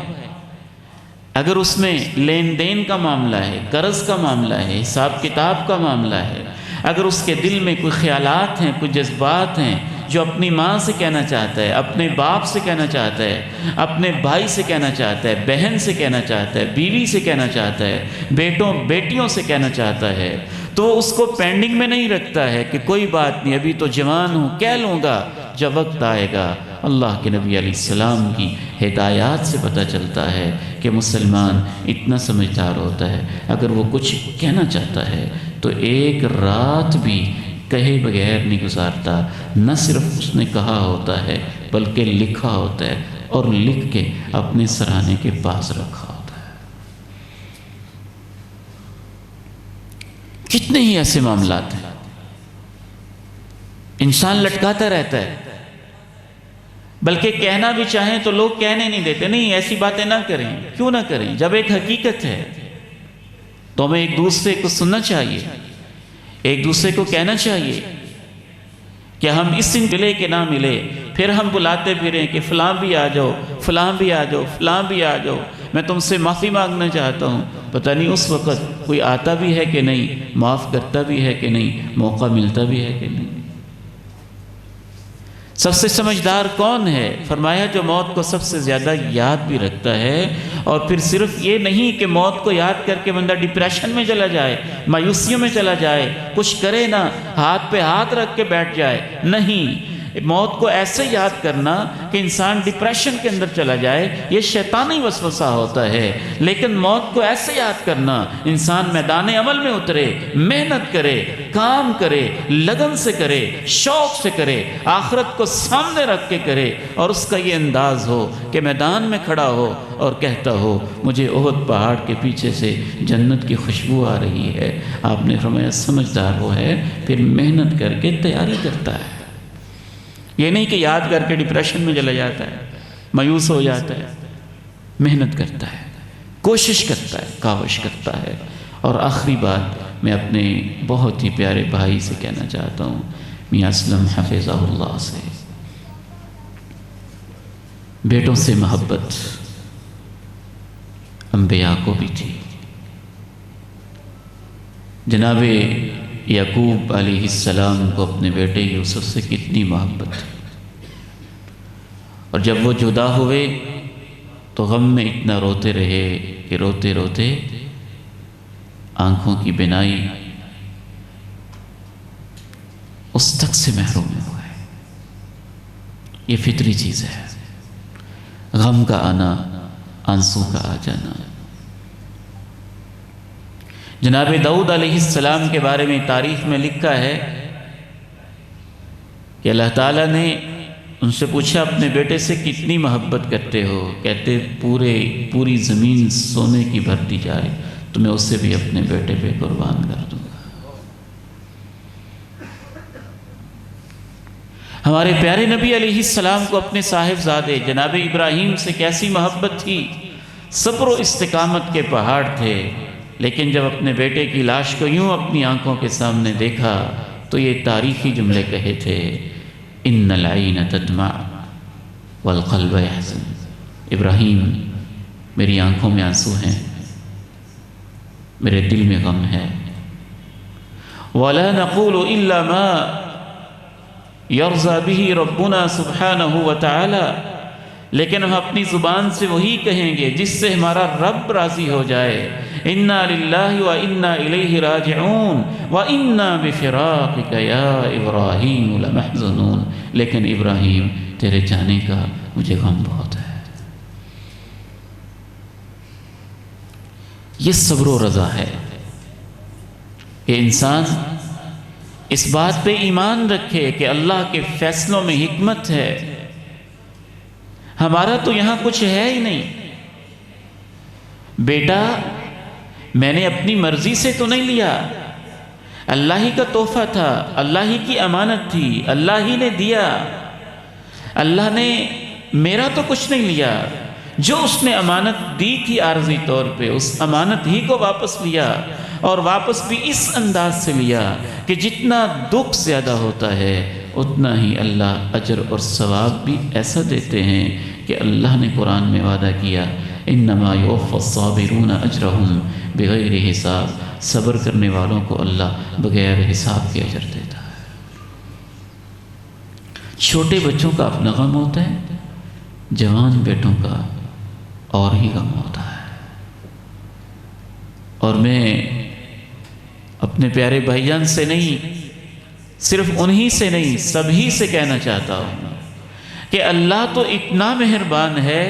اگر اس میں لین دین کا معاملہ ہے، قرض کا معاملہ ہے، حساب کتاب کا معاملہ ہے، اگر اس کے دل میں کوئی خیالات ہیں، کوئی جذبات ہیں جو اپنی ماں سے کہنا چاہتا ہے، اپنے باپ سے کہنا چاہتا ہے، اپنے بھائی سے کہنا چاہتا ہے، بہن سے کہنا چاہتا ہے، بیوی سے کہنا چاہتا ہے، بیٹوں بیٹیوں سے کہنا چاہتا ہے، تو اس کو پینڈنگ میں نہیں رکھتا ہے کہ کوئی بات نہیں، ابھی تو جوان ہوں، کہہ لوں گا جب وقت آئے گا۔ اللہ کے نبی علیہ السلام کی ہدایات سے پتہ چلتا ہے کہ مسلمان اتنا سمجھدار ہوتا ہے، اگر وہ کچھ کہنا چاہتا ہے تو ایک رات بھی کہے بغیر نہیں گزارتا، نہ صرف اس نے کہا ہوتا ہے بلکہ لکھا ہوتا ہے، اور لکھ کے اپنے سرانے کے پاس رکھا ہوتا ہے۔ کتنے ہی ایسے معاملات ہیں، انسان لٹکاتا رہتا ہے، بلکہ کہنا بھی چاہیں تو لوگ کہنے نہیں دیتے، نہیں ایسی باتیں نہ کریں۔ کیوں نہ کریں؟ جب ایک حقیقت ہے تو ہمیں ایک دوسرے کو سننا چاہیے، ایک دوسرے کو کہنا چاہیے کہ ہم اس دن ملے کہ نہ ملے، پھر ہم بلاتے پھریں کہ فلاں بھی آ جاؤ، فلاں بھی آ جاؤ، فلاں بھی آ جاؤ، میں تم سے معافی مانگنا چاہتا ہوں، پتہ نہیں اس وقت کوئی آتا بھی ہے کہ نہیں، معاف کرتا بھی ہے کہ نہیں، موقع ملتا بھی ہے کہ نہیں۔ سب سے سمجھدار کون ہے؟ فرمایا جو موت کو سب سے زیادہ یاد بھی رکھتا ہے، اور پھر صرف یہ نہیں کہ موت کو یاد کر کے بندہ ڈپریشن میں چلا جائے، مایوسیوں میں چلا جائے، کچھ کرے نہ، ہاتھ پہ ہاتھ رکھ کے بیٹھ جائے، نہیں، موت کو ایسے یاد کرنا کہ انسان ڈپریشن کے اندر چلا جائے، یہ شیطانی وسوسہ ہوتا ہے، لیکن موت کو ایسے یاد کرنا انسان میدان عمل میں اترے، محنت کرے، کام کرے، لگن سے کرے، شوق سے کرے، آخرت کو سامنے رکھ کے کرے، اور اس کا یہ انداز ہو کہ میدان میں کھڑا ہو اور کہتا ہو مجھے احد پہاڑ کے پیچھے سے جنت کی خوشبو آ رہی ہے۔ آپ نے فرمایا سمجھدار وہ ہے پھر محنت کر کے تیاری کرتا ہے، یہ نہیں کہ یاد کر کے ڈپریشن میں چلا جاتا ہے، مایوس ہو جاتا ہے، محنت کرتا ہے، کوشش کرتا ہے، کاوش کرتا ہے۔ اور آخری بات میں اپنے بہت ہی پیارے بھائی سے کہنا چاہتا ہوں، میاں اسلم حفظہ اللہ سے، بیٹوں سے محبت انبیاء کو بھی تھی۔ جناب یعقوب علیہ السلام کو اپنے بیٹے یوسف سے کتنی محبت تھی، اور جب وہ جدا ہوئے تو غم میں اتنا روتے رہے کہ روتے روتے آنکھوں کی بینائی اس تک سے محروم ہوئے۔ یہ فطری چیز ہے، غم کا آنا، آنسو کا آ جانا۔ جناب داؤد علیہ السلام کے بارے میں تاریخ میں لکھا ہے کہ اللہ تعالیٰ نے ان سے پوچھا اپنے بیٹے سے کتنی محبت کرتے ہو؟ کہتے پوری زمین سونے کی بھر دی جائے تو میں اسے بھی اپنے بیٹے پہ قربان کر دوں گا۔ ہمارے پیارے نبی علیہ السلام کو اپنے صاحبزادے جناب ابراہیم سے کیسی محبت تھی، صبر و استقامت کے پہاڑ تھے، لیکن جب اپنے بیٹے کی لاش کو یوں اپنی آنکھوں کے سامنے دیکھا تو یہ تاریخی جملے کہے تھے، ان العین تدمع والقلب یحزن۔ ابراہیم میری آنکھوں میں آنسو ہیں، میرے دل میں غم ہے۔ ولا نقول الا ما یرضی به ربنا سبحانہ وتعالی، لیکن ہم اپنی زبان سے وہی کہیں گے جس سے ہمارا رب راضی ہو جائے۔ انا للہ و انا الیہ راجعون و انا بفراقک یا ابراہیم لمحزنون۔ لیکن ابراہیم تیرے جانے کا مجھے غم بہت ہے۔ یہ صبر و رضا ہے کہ انسان اس بات پہ ایمان رکھے کہ اللہ کے فیصلوں میں حکمت ہے، ہمارا تو یہاں کچھ ہے ہی نہیں۔ بیٹا میں نے اپنی مرضی سے تو نہیں لیا، اللہ ہی کا تحفہ تھا، اللہ ہی کی امانت تھی، اللہ ہی نے دیا، اللہ نے میرا تو کچھ نہیں لیا، جو اس نے امانت دی تھی عارضی طور پہ اس امانت ہی کو واپس لیا، اور واپس بھی اس انداز سے لیا کہ جتنا دکھ زیادہ ہوتا ہے اتنا ہی اللہ اجر اور ثواب بھی ایسا دیتے ہیں کہ اللہ نے قرآن میں وعدہ کیا انما یوفی الصابرون اجرہم بغیر حساب، صبر کرنے والوں کو اللہ بغیر حساب کے اجر دیتا ہے۔ چھوٹے بچوں کا اپنا غم ہوتا ہے، جوان بیٹوں کا اور ہی غم ہوتا ہے۔ اور میں اپنے پیارے بھائی جان سے نہیں، صرف انہی سے نہیں، سبھی سے کہنا چاہتا ہوں کہ اللہ تو اتنا مہربان ہے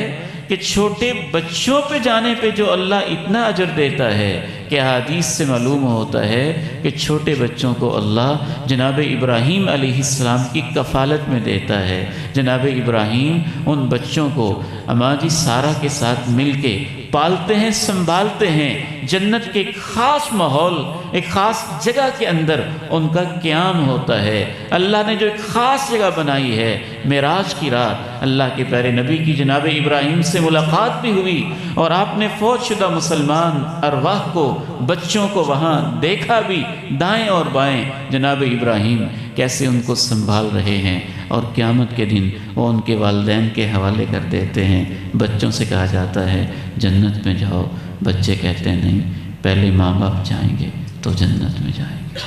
کہ چھوٹے بچوں پہ جانے پہ جو اللہ اتنا اجر دیتا ہے کہ حدیث سے معلوم ہوتا ہے کہ چھوٹے بچوں کو اللہ جناب ابراہیم علیہ السلام کی کفالت میں دیتا ہے۔ جناب ابراہیم ان بچوں کو اماں سارہ کے ساتھ مل کے پالتے ہیں، سنبھالتے ہیں، جنت کے ایک خاص ماحول، ایک خاص جگہ کے اندر ان کا قیام ہوتا ہے۔ اللہ نے جو ایک خاص جگہ بنائی ہے، معراج کی رات اللہ کے پیارے نبی کی جناب ابراہیم سے ملاقات بھی ہوئی، اور آپ نے فوت شدہ مسلمان ارواح کو، بچوں کو وہاں دیکھا بھی، دائیں اور بائیں جناب ابراہیم کیسے ان کو سنبھال رہے ہیں، اور قیامت کے دن وہ ان کے والدین کے حوالے کر دیتے ہیں۔ بچوں سے کہا جاتا ہے جنت میں جاؤ، بچے کہتے ہیں نہیں، پہلے ماں باپ جائیں گے تو جنت میں جائیں گے۔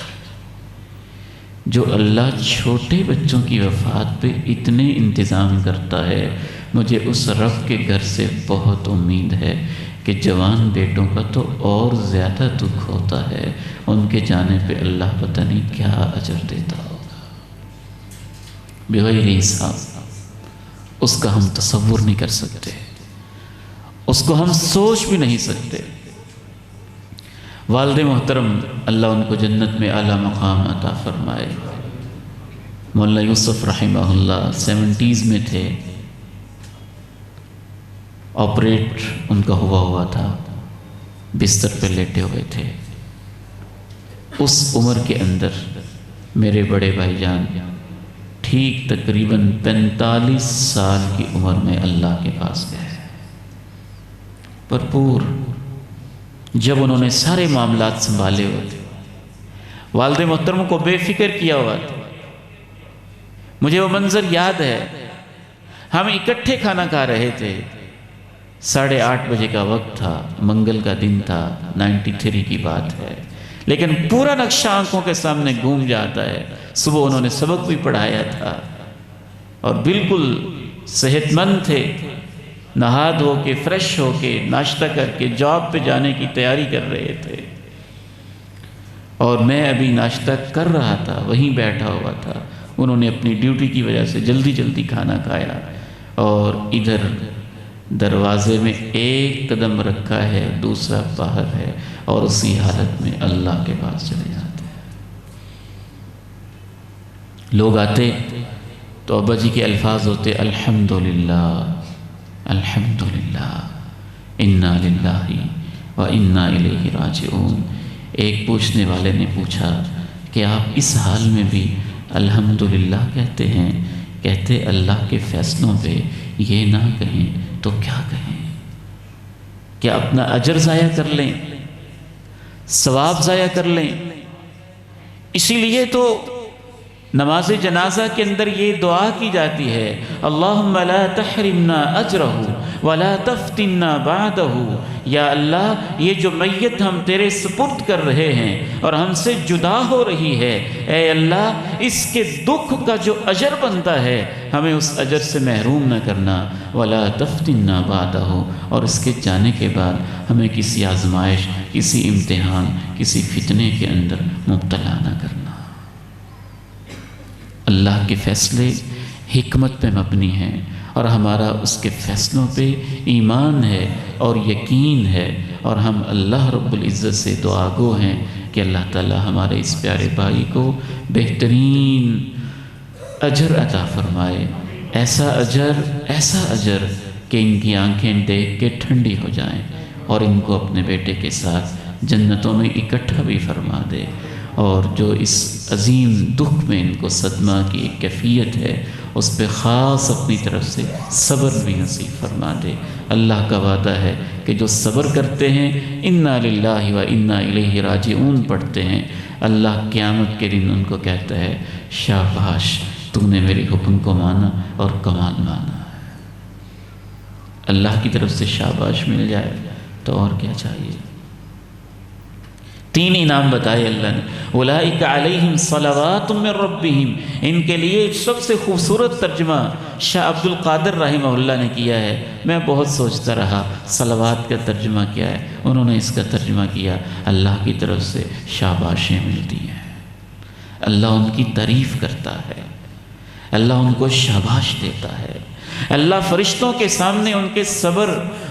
جو اللہ چھوٹے بچوں کی وفات پہ اتنے انتظام کرتا ہے، مجھے اس رب کے گھر سے بہت امید ہے کہ جوان بیٹوں کا تو اور زیادہ دکھ ہوتا ہے، ان کے جانے پہ اللہ پتہ نہیں کیا اجر دیتا ہوگا بغیر حساب۔ اس کا ہم تصور نہیں کر سکتے، اس کو ہم سوچ بھی نہیں سکتے۔ والد محترم اللہ ان کو جنت میں اعلیٰ مقام عطا فرمائے۔ مولانا یوسف رحمہ اللہ 70s میں تھے، آپریٹ ان کا ہوا تھا، بستر پہ لیٹے ہوئے تھے۔ اس عمر کے اندر میرے بڑے بھائی جان ٹھیک تقریباً 45 سال کی عمر میں اللہ کے پاس گئے، بھرپور۔ جب انہوں نے سارے معاملات سنبھالے ہوئے تھے، والد محترم کو بے فکر کیا ہوا تھا، مجھے وہ منظر یاد ہے۔ ہم اکٹھے کھانا کھا رہے تھے، 8:30 بجے کا وقت تھا، منگل کا دن تھا، 93 کی بات ہے، لیکن پورا نقشہ آنکھوں کے سامنے گھوم جاتا ہے۔ صبح انہوں نے سبق بھی پڑھایا تھا اور بالکل صحت مند تھے، نہا دھو کے فریش ہو کے ناشتہ کر کے جاب پہ جانے کی تیاری کر رہے تھے، اور میں ابھی ناشتہ کر رہا تھا، وہیں بیٹھا ہوا تھا۔ انہوں نے اپنی ڈیوٹی کی وجہ سے جلدی کھانا کھایا، اور ادھر دروازے میں ایک قدم رکھا ہے، دوسرا باہر ہے، اور اسی حالت میں اللہ کے پاس چلے جاتے ہیں۔ لوگ آتے تو ابا جی کے الفاظ ہوتے الحمدللہ الحمدللہ انا للہ و انا الیہ راجعون۔ ایک پوچھنے والے نے پوچھا کہ آپ اس حال میں بھی الحمدللہ کہتے ہیں؟ کہتے اللہ کے فیصلوں پہ یہ نہ کہیں تو کیا کہیں؟ کیا اپنا اجر ضائع کر لیں، ثواب ضائع کر لیں؟ اسی لیے تو نماز جنازہ کے اندر یہ دعا کی جاتی ہے اللہم لا تحرمنا اجرہ ولا تفتنا بعدہ۔ یا اللہ یہ جو میت ہم تیرے سپرد کر رہے ہیں اور ہم سے جدا ہو رہی ہے، اے اللہ اس کے دکھ کا جو اجر بنتا ہے ہمیں اس اجر سے محروم نہ کرنا، ولا تفتنا بعدہ، اور اس کے جانے کے بعد ہمیں کسی آزمائش، کسی امتحان، کسی فتنے کے اندر مبتلا نہ کرنا۔ اللہ کے فیصلے حکمت پہ مبنی ہیں، اور ہمارا اس کے فیصلوں پہ ایمان ہے اور یقین ہے، اور ہم اللہ رب العزت سے دعا گو ہیں کہ اللہ تعالی ہمارے اس پیارے بھائی کو بہترین اجر عطا فرمائے، ایسا اجر کہ ان کی آنکھیں دیکھ کے ٹھنڈی ہو جائیں، اور ان کو اپنے بیٹے کے ساتھ جنتوں میں اکٹھا بھی فرما دے، اور جو اس عظیم دکھ میں ان کو صدمہ کی ایک کیفیت ہے اس پہ خاص اپنی طرف سے صبر بھی نصیب فرما دے۔ اللہ کا وعدہ ہے کہ جو صبر کرتے ہیں انا للہ و انا الیہ راجعون پڑھتے ہیں، اللہ قیامت کے دن ان کو کہتا ہے شاباش تو نے میرے حکم کو مانا اور کمال مانا ہے۔ اللہ کی طرف سے شاباش مل جائے تو اور کیا چاہیے۔ 3 انعام بتائے اللہ نے، اولئک علیہم صلوات من ربہم، ان کے لیے سب سے خوبصورت ترجمہ شاہ عبد القادر رحمہ اللہ نے کیا ہے۔ میں بہت سوچتا رہا صلوات کا ترجمہ کیا ہے، انہوں نے اس کا ترجمہ کیا اللہ کی طرف سے شاباشیں ملتی ہیں، اللہ ان کی تعریف کرتا ہے، اللہ ان کو شاباش دیتا ہے، اللہ فرشتوں کے سامنے ان کے صبر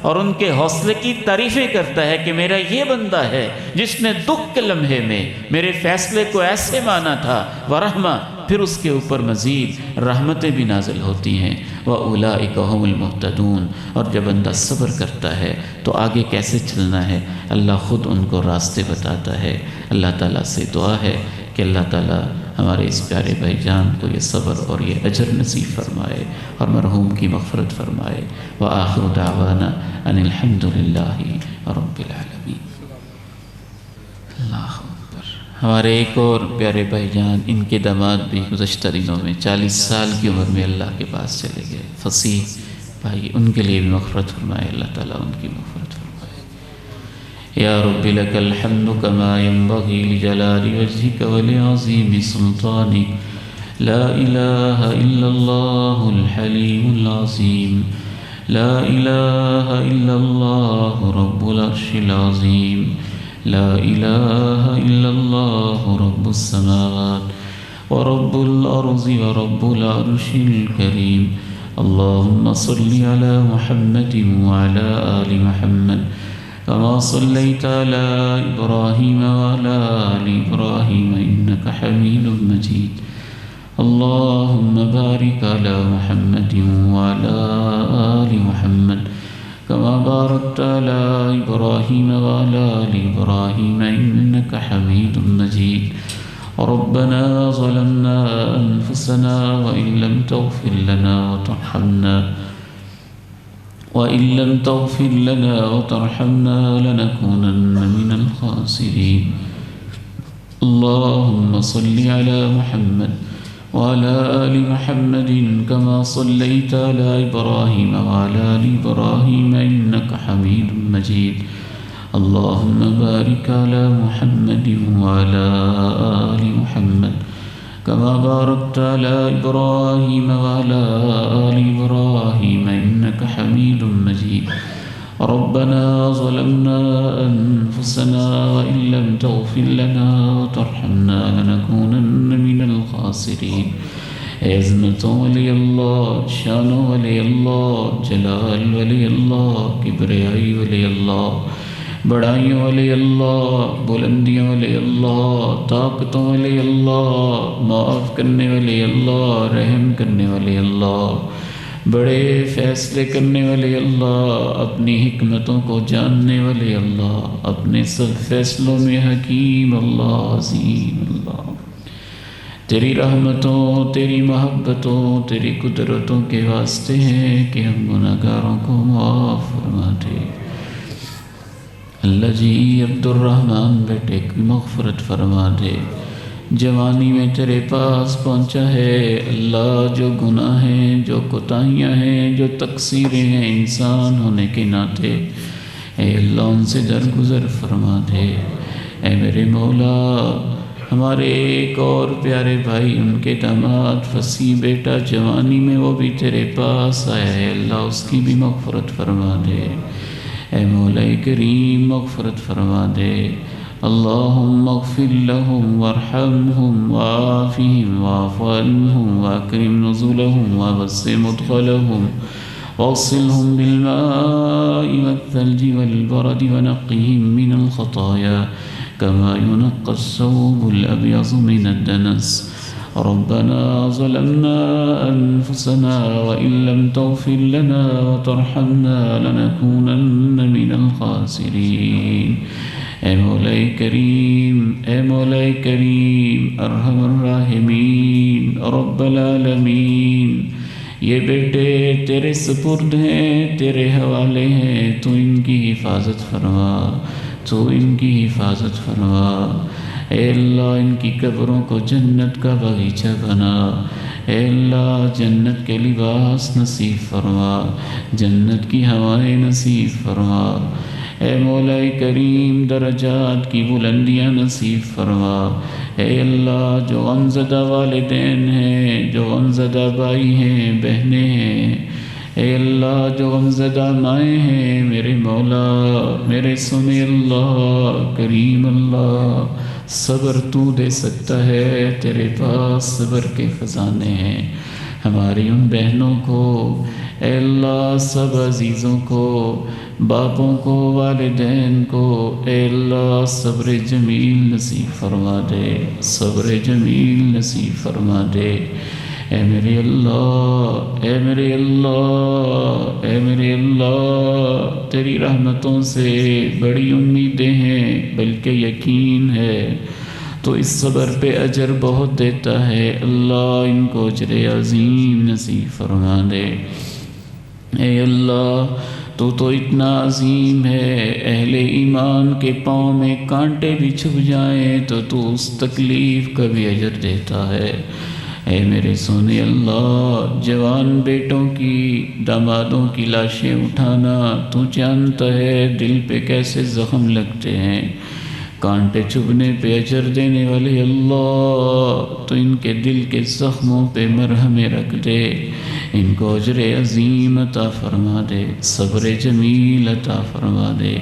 اور ان کے حوصلے کی تعریفیں کرتا ہے کہ میرا یہ بندہ ہے جس نے دکھ کے لمحے میں میرے فیصلے کو ایسے مانا تھا، ورحمہ، پھر اس کے اوپر مزید رحمتیں بھی نازل ہوتی ہیں، وَأُولَئِكَ هُمُ الْمُهْتَدُونَ۔ اور جب بندہ صبر کرتا ہے تو آگے کیسے چلنا ہے اللہ خود ان کو راستے بتاتا ہے۔ اللہ تعالیٰ سے دعا ہے کہ اللہ تعالیٰ ہمارے اس پیارے بھائی جان کو یہ صبر اور یہ اجر نصیب فرمائے اور مرحوم کی مغفرت فرمائے۔ وآخر دعوانا ان الحمد للہ رب العالمین۔ اللہ اکبر۔ ہمارے ایک اور پیارے بھائی جان، ان کے داماد بھی گزشتہ دنوں میں 40 سال کی عمر میں اللہ کے پاس چلے گئے، فصیح بھائی، ان کے لیے بھی مغفرت فرمائے اللہ تعالیٰ، ان کی مغفرت فرمائے۔ یا رب لک الحمد کما ينبغی لجلال وجهک ولعظیم سلطانک، لا الہ الا اللہ الحلیم العظیم، لا الہ الا اللہ رب العرش العظیم، لا الہ الا اللہ رب السماوات ورب الارض ورب العرش الکریم۔ اللہم صل علی محمد وعلی آل محمد كما صليت على إبراهيم وعلى آل إبراهيم إنك حميد مجيد۔ اللهم بارك على محمد وعلى آل محمد كما باركت على إبراهيم وعلى آل إبراهيم إنك حميد مجيد۔ ربنا ظلمنا أنفسنا وإن لم تغفر لنا وترحمنا لنكونن من الخاسرين۔ اللهم صل على محمد وعلى آل محمد كما صليت على إبراهيم وعلى آل إبراهيم إنك حميد مجيد۔ اللهم بارك على محمد وعلى آل محمد كما باركت على إبراهيم وعلى آل إبراهيم إنك حميد مجيد۔ ربنا ظلمنا أنفسنا وإن لم تغفر لنا وترحمنا لنكونن من الخاسرين۔ عظمت ولی اللہ، شان ولی اللہ، جلال ولی اللہ، کبریائی ولی اللہ، بڑائیوں والی اللہ، بلندیوں والی اللہ، طاقتوں والی اللہ، معاف کرنے والی اللہ، رحم کرنے والی اللہ، بڑے فیصلے کرنے والی اللہ، اپنی حکمتوں کو جاننے والی اللہ، اپنے سب فیصلوں میں حکیم اللہ، عظیم اللہ۔ تیری رحمتوں، تیری محبتوں، تیری قدرتوں کے واسطے ہیں کہ ہم گناہگاروں کو معاف فرما دے۔ اللہ جی عبد الرحمن بیٹے کی مغفرت فرما دے، جوانی میں تیرے پاس پہنچا ہے اللہ، جو گناہ ہیں، جو کوتاہیاں ہیں، جو تقصیریں ہیں انسان ہونے کے ناطے، اے اللہ ان سے درگزر فرما دے۔ اے میرے مولا، ہمارے ایک اور پیارے بھائی، ان کے داماد فصیح بیٹا جوانی میں وہ بھی تیرے پاس آیا ہے اللہ، اس کی بھی مغفرت فرما دے۔ اے مولا کریم مغفرت فرما دے۔ اللہم اغفر لهم وارحمهم وعافهم واعف عنهم واکرم نزلهم ووسع مدخلهم واغسلهم بالماء والثلج والبرد ونقهم من الخطايا كما ينقى الثوب الأبيض من الدنس۔ ربنا ظلمنا أنفسنا وإن لم تغفر لنا وترحمنا لنكونن من الخاسرين۔ اے مولا کریم، اے مولا کریم، ارحم الراحمین، رب العالمین، یہ بیٹے تیرے سپرد ہیں، تیرے حوالے ہیں، تو ان کی حفاظت فرما، تو ان کی حفاظت فرما۔ اے اللہ ان کی قبروں کو جنت کا باغیچہ بنا، اے اللہ جنت کے لباس نصیب فرما، جنت کی ہوائیں نصیب فرما، اے مولا کریم درجات کی بلندیاں نصیب فرما، اے اللہ جو غمزدہ والدین ہیں، جو غمزدہ بھائی ہیں بہنیں ہیں، اے اللہ جو غمزدہ مائیں ہیں، میرے مولا میرے سنے اللہ کریم اللہ، صبر تو دے سکتا ہے، تیرے پاس صبر کے خزانے ہیں، ہماری ان بہنوں کو اے اللہ سب عزیزوں کو، باپوں کو، والدین کو اے اللہ صبر جمیل نصیب فرما دے، صبر جمیل نصیب فرما دے، اے میرے اللہ، اے میرے اللہ، اے میرے اللہ، تیری رحمتوں سے بڑی امیدیں ہیں بلکہ یقین ہے، تو اس صبر پہ اجر بہت دیتا ہے، اللہ ان کو اجر عظیم نصیب فرما دے، اے اللہ تو اتنا عظیم ہے، اہل ایمان کے پاؤں میں کانٹے بھی چھپ جائیں تو اس تکلیف کا بھی اجر دیتا ہے، اے میرے سونے اللہ، جوان بیٹوں کی دامادوں کی لاشیں اٹھانا تو جانتا ہے دل پہ کیسے زخم لگتے ہیں، کانٹے چبھنے پہ اجر دینے والے اللہ، تو ان کے دل کے زخموں پہ مرہم رکھ دے، ان کو اجر عظیم عطا فرما دے، صبر جمیل عطا فرما دے،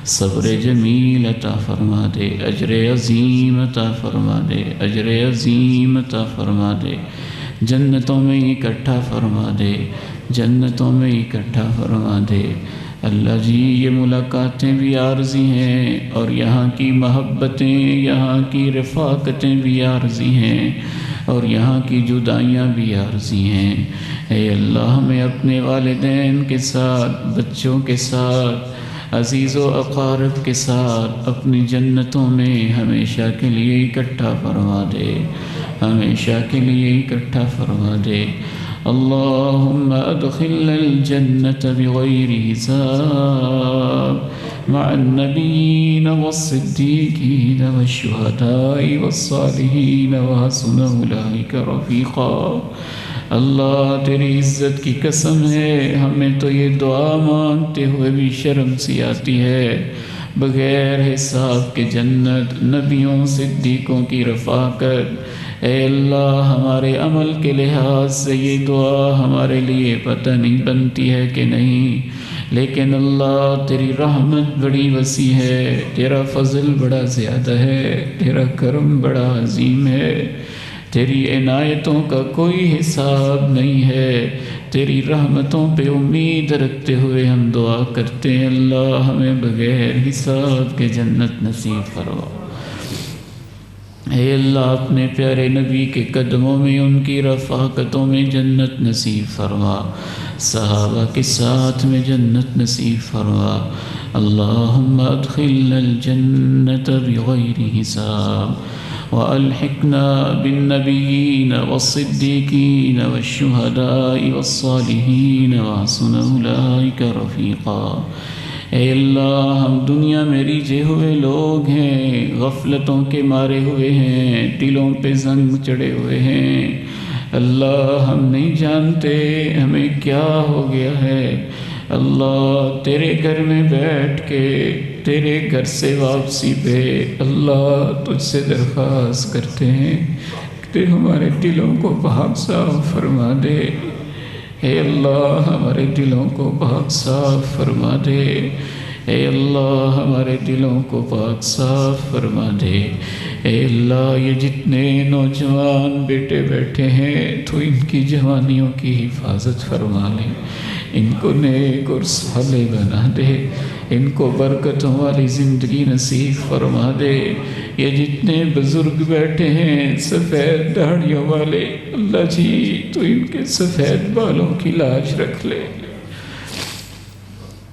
صبر جمیل عطا فرما دے، اجر عظیم عطا فرما دے، اجر عظیم عطا فرما دے، جنتوں میں اکٹھا فرما دے، جنتوں میں اکٹھا فرما دے، اللہ جی یہ ملاقاتیں بھی عارضی ہیں اور یہاں کی محبتیں، یہاں کی رفاقتیں بھی عارضی ہیں اور یہاں کی جدائیاں بھی عارضی ہیں، اے اللہ ہمیں اپنے والدین کے ساتھ، بچوں کے ساتھ، عزیز و اقارب کے ساتھ اپنی جنتوں میں ہمیشہ کے لیے اکٹھا فرما دے، ہمیشہ کے لیے اکٹھا فرما دے، اللہم ادخلنا الجنة بغیر حساب مع النبیین والصدیقین والشہداء والصالحین وحسن اولئک رفیقا، اللہ تیری عزت کی قسم ہے ہمیں تو یہ دعا مانگتے ہوئے بھی شرم سی آتی ہے، بغیر حساب کے جنت، نبیوں صدیقوں کی رفاقت، اے اللہ ہمارے عمل کے لحاظ سے یہ دعا ہمارے لیے پتہ نہیں بنتی ہے کہ نہیں، لیکن اللہ تیری رحمت بڑی وسیع ہے، تیرا فضل بڑا زیادہ ہے، تیرا کرم بڑا عظیم ہے، تیری عنایتوں کا کوئی حساب نہیں ہے، تیری رحمتوں پہ امید رکھتے ہوئے ہم دعا کرتے ہیں، اللہ ہمیں بغیر حساب کے جنت نصیب فرما، اے اللہ اپنے پیارے نبی کے قدموں میں ان کی رفاقتوں میں جنت نصیب فرما، صحابہ کے ساتھ میں جنت نصیب فرما، اللہم ادخلنا الجنة بغیر حساب وألحقنا بالنبيين والصديقين والشهداء والصالحين وحسن أولئك رفيقا، اے اللہ ہم دنیا میں ریجھے ہوئے لوگ ہیں، غفلتوں کے مارے ہوئے ہیں، دلوں پہ زنگ چڑھے ہوئے ہیں، اللہ ہم نہیں جانتے ہمیں کیا ہو گیا ہے، اللہ تیرے گھر میں بیٹھ کے تیرے گھر سے واپسی پہ اللہ تجھ سے درخواست کرتے ہیں کہ ہمارے دلوں کو پاک صاف فرما دے، اے اللہ ہمارے دلوں کو پاک صاف فرما دے، اے اللہ ہمارے دلوں کو پاک صاف فرما دے، اے اللہ یہ جتنے نوجوان بیٹے بیٹھے ہیں تو ان کی جوانیوں کی حفاظت فرما لے، ان کو نیک اور صالح بنا دے، ان کو برکتوں والی زندگی نصیب فرما دے، یہ جتنے بزرگ بیٹھے ہیں سفید داڑھیوں والے، اللہ جی تو ان کے سفید بالوں کی لاج رکھ لے،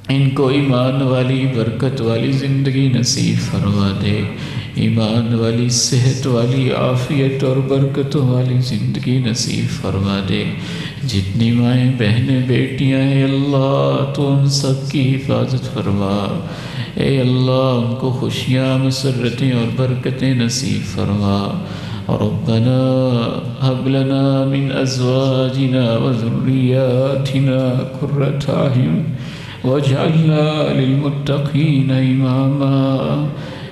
ان کو ایمان والی برکت والی زندگی نصیب فرما دے، ایمان والی صحت والی عافیت اور برکتوں والی زندگی نصیب فرما دے، جتنی مائیں بہنیں بیٹیاں ہیں اللہ تو ان سب کی حفاظت فرما، اے اللہ ان کو خوشیاں، مسرتیں اور برکتیں نصیب فرما۔ ربنا هب لنا من ازواجنا وذرياتنا قرة اعين واجعلنا للمتقین اماما۔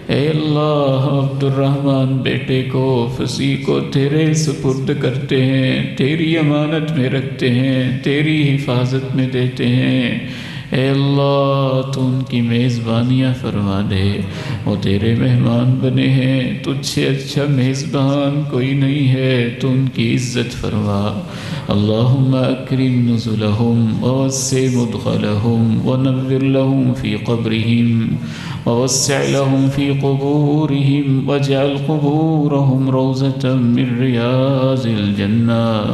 اے اللہ عبد الرحمن بیٹے کو، فصیح کو تیرے سپرد کرتے ہیں، تیری امانت میں رکھتے ہیں، تیری حفاظت میں دیتے ہیں۔ اے اللہ تو ان کی میزبانیاں فرما دے، وہ تیرے مہمان بنے ہیں، تجھ سے اچھا میزبان کوئی نہیں ہے، تو ان کی عزت فرما۔ اللہم اکرم نزلہم ووسع مدخلہم ونور لہم فی قبرہم ووسع لہم فی قبورہم واجعل قبورہم روضۃ من ریاض الجنہ۔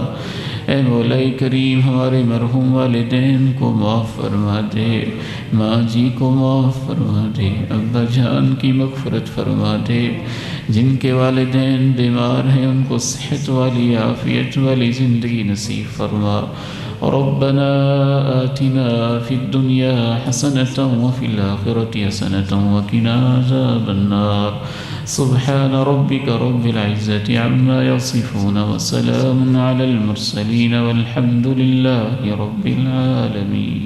اے مولا کریم ہمارے مرحوم والدین کو معاف فرما دے، ماں جی کو معاف فرما دے، ابا جان کی مغفرت فرما دے، جن کے والدین بیمار ہیں ان کو صحت والی عافیت والی زندگی نصیب فرما۔ ربنا آتنا فی الدنیا حسنة وفی الآخرة حسنة وقنا عذاب النار۔ سبحان ربك رب العزة عما يصفون وسلام على المرسلين والحمد لله رب العالمين۔